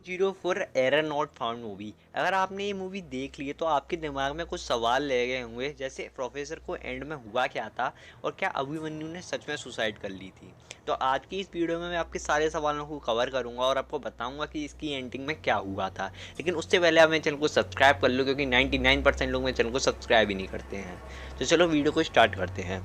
404 error not found movie. अगर आपने ये मूवी देख ली है तो आपके दिमाग में कुछ सवाल रह गए होंगे, जैसे प्रोफेसर को एंड में हुआ क्या था और क्या अभिमन्यु ने सच में सुसाइड कर ली थी। तो आज की इस वीडियो में मैं आपके सारे सवालों को कवर करूंगा और आपको बताऊंगा कि इसकी एंडिंग में क्या हुआ था। लेकिन उससे पहले आप मेरे चैनल को सब्सक्राइब कर लो, क्योंकि 99% लोग मेरे चैनल को सब्सक्राइब ही नहीं करते हैं। तो चलो वीडियो को स्टार्ट करते हैं।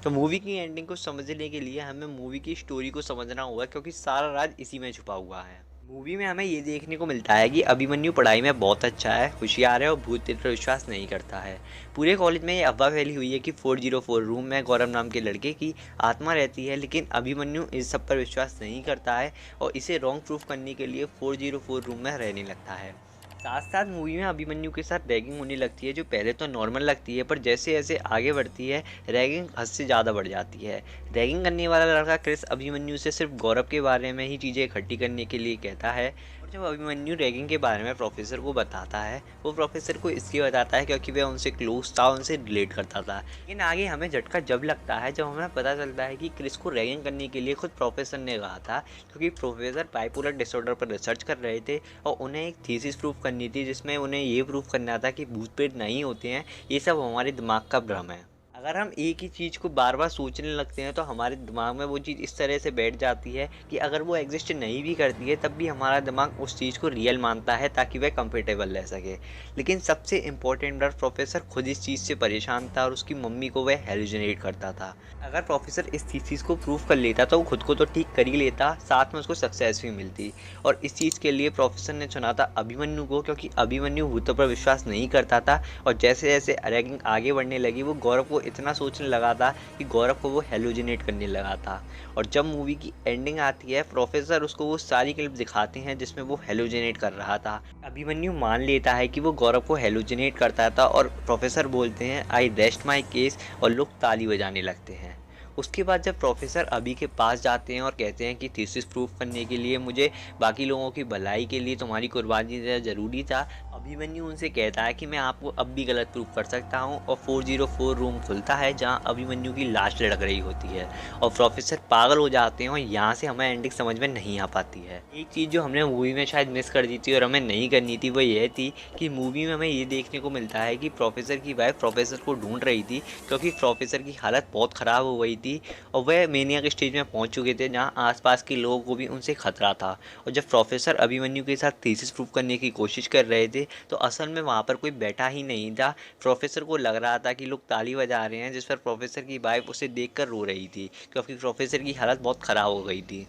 तो मूवी की एंडिंग को समझने के लिए हमें मूवी की स्टोरी को समझना होगा, क्योंकि सारा राज इसी में छुपा हुआ है। मूवी में हमें ये देखने को मिलता है कि अभिमन्यु पढ़ाई में बहुत अच्छा है, होशियार है और भूत प्रेत पर विश्वास नहीं करता है। पूरे कॉलेज में ये अफवाह फैली हुई है कि 404 रूम में गौरव नाम के लड़के की आत्मा रहती है, लेकिन अभिमन्यु इस सब पर विश्वास नहीं करता है और इसे रॉन्ग प्रूफ करने के लिए 404 रूम में रहने लगता है। साथ साथ मूवी में अभिमन्यु के साथ रैगिंग होने लगती है, जो पहले तो नॉर्मल लगती है, पर जैसे जैसे आगे बढ़ती है रैगिंग हद से ज़्यादा बढ़ जाती है। रैगिंग करने वाला लड़का क्रिस अभिमन्यु से सिर्फ गौरव के बारे में ही चीज़ें इकट्ठी करने के लिए कहता है, और जब अभिमन्यु रैगिंग के बारे में प्रोफेसर को बताता है, वो प्रोफेसर को इसलिए बताता है क्योंकि वह उनसे क्लोज था, उनसे रिलेट करता था। लेकिन आगे हमें झटका जब लगता है जब हमें पता चलता है कि क्रिस को रैगिंग करने के लिए खुद प्रोफेसर ने कहा था, क्योंकि प्रोफेसर बाइपोलर डिसऑर्डर पर रिसर्च कर रहे थे और उन्हें एक थीसिस प्रूफ करनी थी, जिसमें उन्हें ये प्रूफ करना था कि भूत प्रेत नहीं होते हैं, ये सब हमारे दिमाग का भ्रम है। अगर हम एक ही चीज़ को बार बार सोचने लगते हैं तो हमारे दिमाग में वो चीज़ इस तरह से बैठ जाती है कि अगर वो एग्जिस्ट नहीं भी करती है तब भी हमारा दिमाग उस चीज़ को रियल मानता है, ताकि वह कंफर्टेबल रह सके। लेकिन सबसे इम्पोर्टेंट बात, प्रोफेसर खुद इस चीज़ से परेशान था और उसकी मम्मी को वह हेलुसिनेट करता था। अगर प्रोफेसर इस थीसिस को प्रूफ कर लेता तो वो खुद को तो ठीक कर ही लेता, साथ में उसको सक्सेस भी मिलती। और इस चीज़ के लिए प्रोफेसर ने चुना था अभिमन्यु को, क्योंकि अभिमन्यु भूतों पर विश्वास नहीं करता था और जैसे जैसे रैगिंग आगे बढ़ने लगी वो गौरव को इतना सोचने लगा था कि गौरव को वो हेलुसिनेट करने लगा था। और जब मूवी की एंडिंग आती है, प्रोफेसर उसको वो सारी क्लिप दिखाते हैं जिसमें वो हेलुसिनेट कर रहा था। अभिमन्यु मान लेता है कि वो गौरव को हेलुसिनेट करता था और प्रोफेसर बोलते हैं आई रेस्ट माई केस, और लोग ताली बजाने लगते हैं। उसके बाद जब प्रोफेसर अभी के पास जाते हैं और कहते हैं कि थीसिस प्रूफ करने के लिए मुझे बाकी लोगों की भलाई के लिए तुम्हारी कुर्बानी देना ज़रूरी था, अभिमन्यु उनसे कहता है कि मैं आपको अब भी गलत प्रूफ कर सकता हूं, और 404 रूम खुलता है जहां अभिमन्यु की लाश लटक रही होती है और प्रोफेसर पागल हो जाते हैं और यहाँ से हमें एंडिंग समझ में नहीं आ पाती है। एक चीज़ जो हमने मूवी में शायद मिस कर दी थी और हमें नहीं करनी थी वो ये थी कि मूवी में हमें ये देखने को मिलता है कि प्रोफेसर की वाइफ प्रोफेसर को ढूंढ रही थी, क्योंकि प्रोफेसर की हालत बहुत ख़राब हो गई थी और वह मेनिया के स्टेज में पहुंच चुके थे जहां आसपास के लोगों को भी उनसे खतरा था। और जब प्रोफेसर अभिमन्यु के साथ थीसिस प्रूफ करने की कोशिश कर रहे थे तो असल में वहां पर कोई बैठा ही नहीं था। प्रोफेसर को लग रहा था कि लोग ताली बजा रहे हैं, जिस पर प्रोफेसर की वाइफ उसे देखकर रो रही थी, क्योंकि प्रोफेसर की हालत बहुत ख़राब हो गई थी।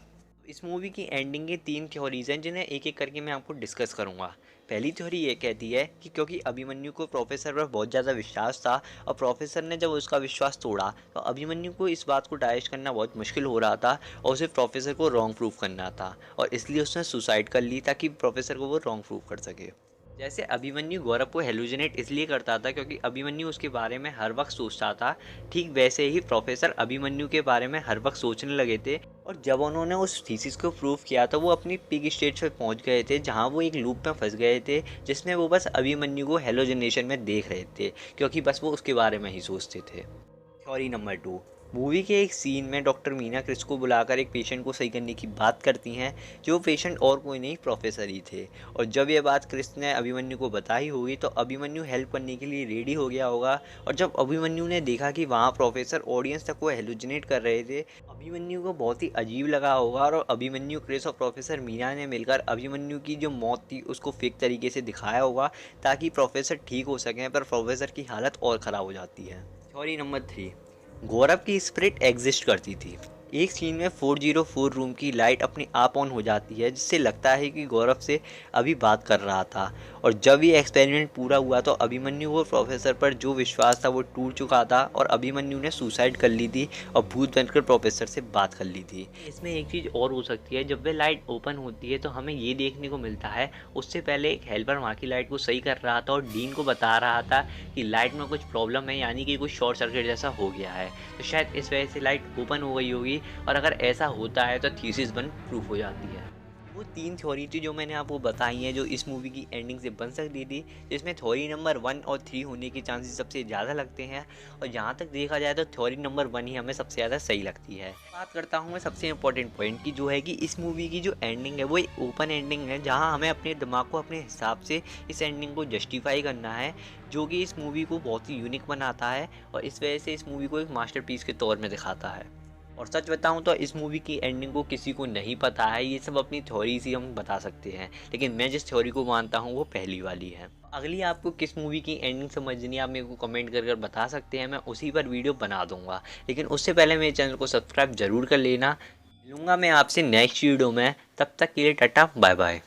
इस मूवी की एंडिंग के 3 थ्योरीज हैं, जिन्हें एक एक करके मैं आपको डिस्कस करूंगा। पहली थ्योरी ये कहती है कि क्योंकि अभिमन्यु को प्रोफेसर पर बहुत ज़्यादा विश्वास था और प्रोफेसर ने जब उसका विश्वास तोड़ा तो अभिमन्यु को इस बात को डाइजेस्ट करना बहुत मुश्किल हो रहा था और उसे प्रोफेसर को रॉन्ग प्रूफ करना था, और इसलिए उसने सुसाइड कर ली ताकि प्रोफेसर को वो रॉन्ग प्रूफ कर सके। जैसे अभिमन्यु गौरव को हेलुसिनेट इसलिए करता था क्योंकि अभिमन्यु उसके बारे में हर वक्त सोचता था, ठीक वैसे ही प्रोफेसर अभिमन्यु के बारे में हर वक्त सोचने लगे थे। और जब उन्होंने उस थीसिस को प्रूव किया तो वो अपनी पीक स्टेज पर पहुंच गए थे, जहां वो एक लूप में फंस गए थे जिसमें वो बस अभिमन्यु को हेलोजिनेशन में देख रहे थे, क्योंकि बस वो उसके बारे में ही सोचते थे। थ्योरी नंबर 2, मूवी के एक सीन में डॉक्टर मीना क्रिस को बुलाकर एक पेशेंट को सही करने की बात करती हैं, जो पेशेंट और कोई नहीं प्रोफेसर ही थे। और जब ये बात क्रिस ने अभिमन्यु को बताई होगी तो अभिमन्यु हेल्प करने के लिए रेडी हो गया होगा, और जब अभिमन्यु ने देखा कि वहाँ प्रोफेसर ऑडियंस तक को हेलुसिनेट कर रहे थे, अभिमन्यु को बहुत ही अजीब लगा होगा और अभिमन्यु, क्रिस और प्रोफेसर मीना ने मिलकर अभिमन्यु की जो मौत थी उसको फेक तरीके से दिखाया होगा ताकि प्रोफेसर ठीक हो सकें, पर प्रोफेसर की हालत और ख़राब हो जाती है। थ्योरी नंबर 3, गौरव की स्पिरिट एग्जिस्ट करती थी। एक सीन में 404 रूम की लाइट अपने आप ऑन हो जाती है, जिससे लगता है कि गौरव से अभी बात कर रहा था। और जब ये एक्सपेरिमेंट पूरा हुआ तो अभिमन्यु को प्रोफेसर पर जो विश्वास था वो टूट चुका था और अभिमन्यु ने सुसाइड कर ली थी और भूत बनकर प्रोफेसर से बात कर ली थी। इसमें एक चीज़ और हो सकती है, जब वह लाइट ओपन होती है तो हमें ये देखने को मिलता है उससे पहले एक हेल्पर वहाँ की लाइट को सही कर रहा था और डीन को बता रहा था कि लाइट में कुछ प्रॉब्लम है, यानी कि कुछ शॉर्ट सर्किट जैसा हो गया है। तो शायद इस वजह से लाइट ओपन हो गई होगी, और अगर ऐसा होता है तो थीसिस 1 प्रूफ हो जाती है। वो 3 थ्योरी थी जो मैंने आपको बताई हैं, जो इस मूवी की एंडिंग से बन सकती थी, जिसमें थ्योरी नंबर 1 और 3 होने के चांसेस सबसे ज़्यादा लगते हैं। और जहाँ तक देखा जाए तो थ्योरी नंबर 1 ही हमें सबसे ज़्यादा सही लगती है। बात करता हूँ मैं सबसे इम्पोर्टेंट पॉइंट की, जो है कि इस मूवी की जो एंडिंग है वो एक ओपन एंडिंग है, जहाँ हमें अपने दिमाग को अपने हिसाब से इस एंडिंग को जस्टिफाई करना है, जो कि इस मूवी को बहुत ही यूनिक बनाता है और इस वजह से इस मूवी को एक मास्टरपीस के तौर में दिखाता है। और सच बताऊँ तो इस मूवी की एंडिंग को किसी को नहीं पता है, ये सब अपनी थ्योरी से हम बता सकते हैं, लेकिन मैं जिस थ्योरी को मानता हूँ वो पहली वाली है। अगली आपको किस मूवी की एंडिंग समझनी है, आप मेरे को कमेंट कर कर बता सकते हैं, मैं उसी पर वीडियो बना दूंगा। लेकिन उससे पहले मेरे चैनल को सब्सक्राइब जरूर कर लेना। मिलूंगा मैं आपसे नेक्स्ट वीडियो में, तब तक के लिए टाटा बाय बाय।